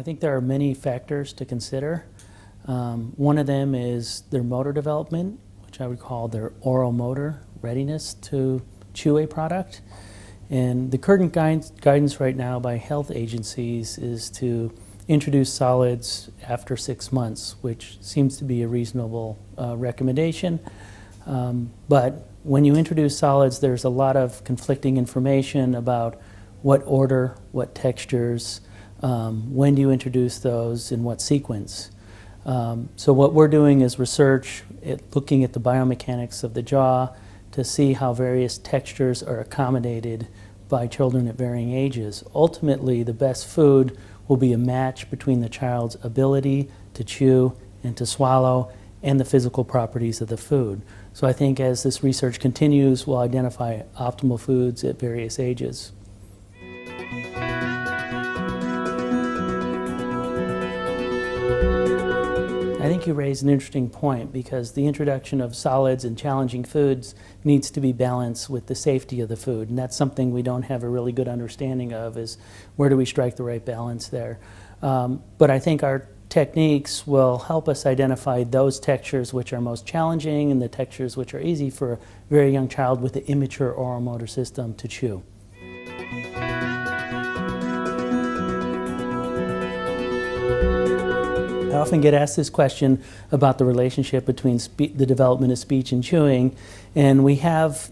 I think there are many factors to consider. One of them is their motor development, which I would call their oral motor readiness to chew a product. And the current guidance right now by health agencies is to introduce solids after 6 months, which seems to be a reasonable recommendation. But when you introduce solids, there's a lot of conflicting information about what order, what textures, when do you introduce those, in what sequence. So what we're doing is research looking at the biomechanics of the jaw to see how various textures are accommodated by children at varying ages. Ultimately, the best food will be a match between the child's ability to chew and to swallow and the physical properties of the food. So I think as this research continues, we'll identify optimal foods at various ages. I think you raise an interesting point because the introduction of solids and challenging foods needs to be balanced with the safety of the food, and that's something we don't have a really good understanding of, is where do we strike the right balance there. But I think our techniques will help us identify those textures which are most challenging and the textures which are easy for a very young child with an immature oral motor system to chew. I often get asked this question about the relationship between the development of speech and chewing, and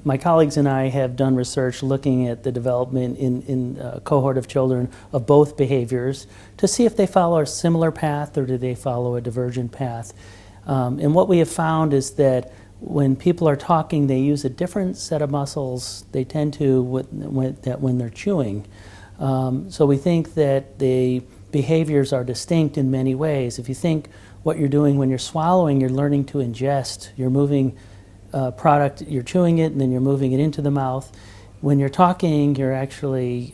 my colleagues and I have done research looking at the development in a cohort of children of both behaviors to see if they follow a similar path or do they follow a divergent path. And what we have found is that when people are talking, they use a different set of muscles they tend to when they're chewing. So we think that the behaviors are distinct in many ways. If you think what you're doing when you're swallowing, you're learning to ingest. You're moving product, you're chewing it, and then you're moving it into the mouth. When you're talking, you're actually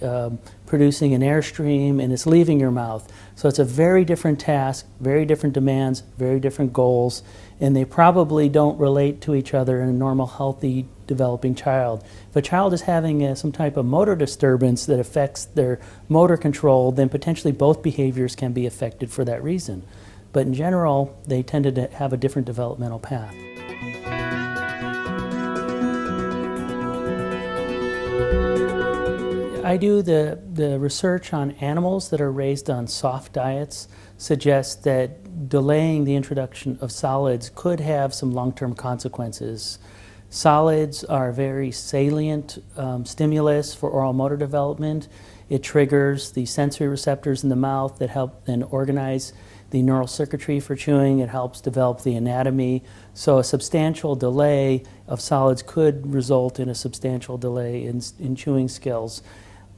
producing an airstream, and it's leaving your mouth. So it's a very different task, very different demands, very different goals, and they probably don't relate to each other in a normal, healthy, developing child. If a child is having some type of motor disturbance that affects their motor control, then potentially both behaviors can be affected for that reason. But in general, they tended to have a different developmental path. I do the research on animals that are raised on soft diets suggests that delaying the introduction of solids could have some long-term consequences. Solids are a very salient stimulus for oral motor development. It triggers the sensory receptors in the mouth that help then organize the neural circuitry for chewing. It helps develop the anatomy. So a substantial delay of solids could result in a substantial delay in chewing skills.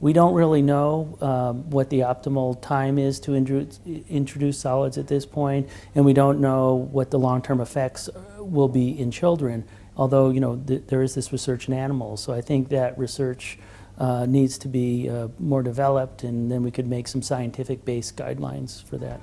We don't really know what the optimal time is to introduce solids at this point, and we don't know what the long-term effects will be in children, although there is this research in animals. So I think that research needs to be more developed, and then we could make some scientific-based guidelines for that.